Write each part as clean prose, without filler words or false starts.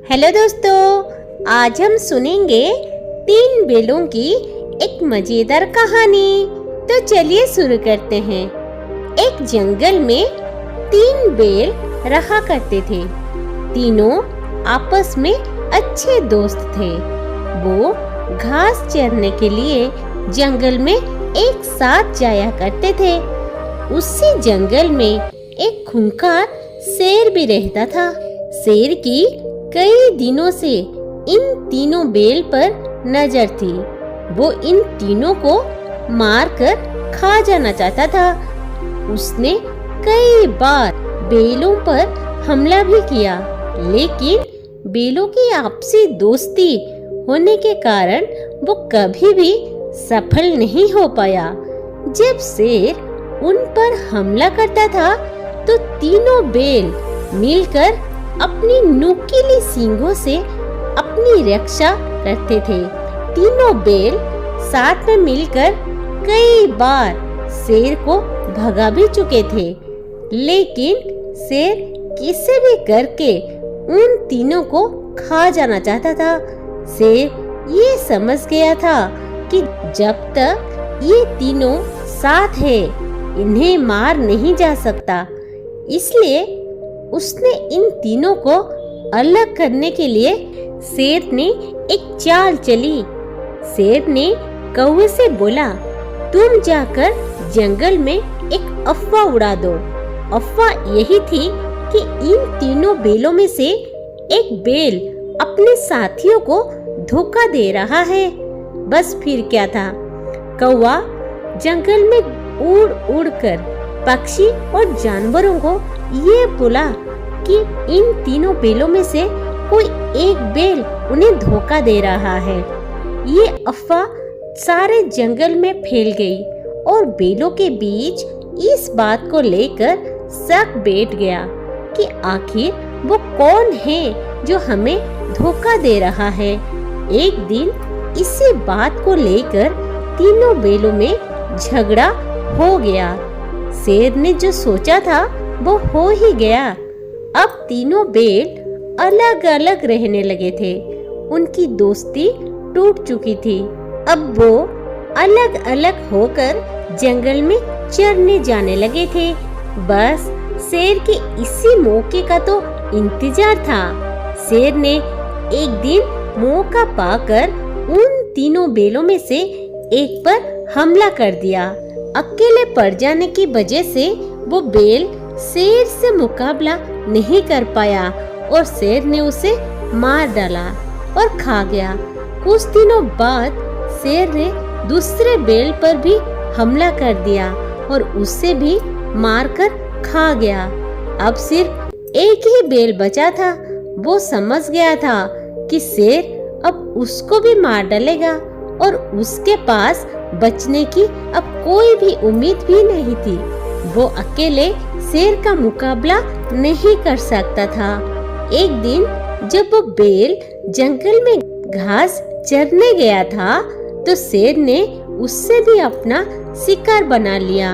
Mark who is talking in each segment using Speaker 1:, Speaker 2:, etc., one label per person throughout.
Speaker 1: Hello दोस्तों, आज हम सुनेंगे 3 बेलों की एक मजेदार कहानी। तो चलिए शुरू करते हैं। एक जंगल में 3 बेल रहा करते थे। तीनों आपस में अच्छे दोस्त थे। वो घास चरने के लिए जंगल में एक साथ जाया करते थे। उसी जंगल में एक खूंखार शेर भी रहता था। शेर की कई दिनों से इन तीनों बेल पर नजर थी। वो इन तीनों को मारकर खा जाना चाहता था। उसने कई बार बेलों पर हमला भी किया, लेकिन बेलों की आपसी दोस्ती होने के कारण वो कभी भी सफल नहीं हो पाया। जब शेर उन पर हमला करता था तो तीनों बेल मिलकर अपनी नुकीली सींगों से अपनी रक्षा करते थे। तीनों बेल साथ में मिलकर कई बार शेर को भगा भी चुके थे, लेकिन शेर किसी भी करके उन तीनों को खा जाना चाहता था। शेर ये समझ गया था कि जब तक ये तीनों साथ है, इन्हें मार नहीं जा सकता। इसलिए उसने इन तीनों को अलग करने के लिए शेर ने एक चाल चली। शेर ने कौवे से बोला, तुम जाकर जंगल में एक अफवाह उड़ा दो। अफवाह यही थी कि इन तीनों बेलों में से एक बेल अपने साथियों को धोखा दे रहा है। बस फिर क्या था। कौवा जंगल में उड़ उड़ कर पक्षी और जानवरों को ये बोला कि इन तीनों बेलों में से कोई एक बेल उन्हें धोखा दे रहा है। ये अफवाह सारे जंगल में फैल गई और बेलों के बीच इस बात को लेकर शक बैठ गया कि आखिर वो कौन है जो हमें धोखा दे रहा है। एक दिन इसी बात को लेकर तीनों बेलों में झगड़ा हो गया। शेर ने जो सोचा था वो हो ही गया। अब तीनों बेल अलग अलग रहने लगे थे। उनकी दोस्ती टूट चुकी थी। अब वो अलग अलग होकर जंगल में चरने जाने लगे थे। बस शेर के इसी मौके का तो इंतजार था। शेर ने एक दिन मौका पाकर उन तीनों बेलों में से एक पर हमला कर दिया। अकेले पड़ जाने की वजह से वो बेल शेर से मुकाबला नहीं कर पाया और शेर ने उसे मार डाला और खा गया। कुछ दिनों बाद शेर ने दूसरे बेल पर भी हमला कर दिया और उससे भी मारकर खा गया। अब सिर्फ एक ही बेल बचा था। वो समझ गया था कि शेर अब उसको भी मार डालेगा और उसके पास बचने की अब कोई भी उम्मीद भी नहीं थी। वो अकेले शेर का मुकाबला नहीं कर सकता था। एक दिन जब वो बेल जंगल में घास चरने गया था तो शेर ने उससे भी अपना शिकार बना लिया।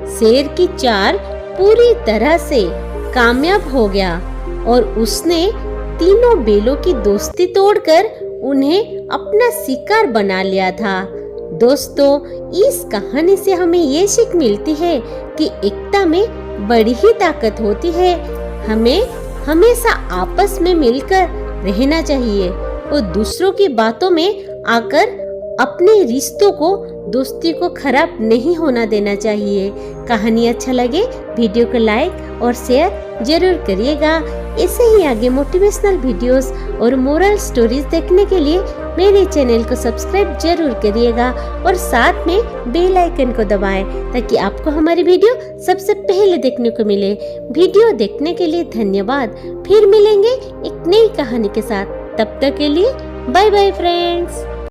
Speaker 1: शेर की चाल पूरी तरह से कामयाब हो गया और उसने तीनों बेलों की दोस्ती तोड़कर उन्हें अपना शिकार बना लिया था। दोस्तों, इस कहानी से हमें ये सीख मिलती है कि एकता में बड़ी ही ताकत होती है। हमें हमेशा आपस में मिलकर रहना चाहिए और दूसरों की बातों में आकर अपने रिश्तों को, दोस्ती को खराब नहीं होना देना चाहिए। कहानी अच्छा लगे वीडियो को लाइक और शेयर जरूर करिएगा। ऐसे ही आगे मोटिवेशनल वीडियोस और मोरल स्टोरीज देखने के लिए मेरे चैनल को सब्सक्राइब जरूर करिएगा और साथ में बेल आइकन को दबाएं ताकि आपको हमारी वीडियो सबसे पहले देखने को मिले। वीडियो देखने के लिए धन्यवाद। फिर मिलेंगे एक नई कहानी के साथ। तब तक के लिए बाय बाय फ्रेंड्स।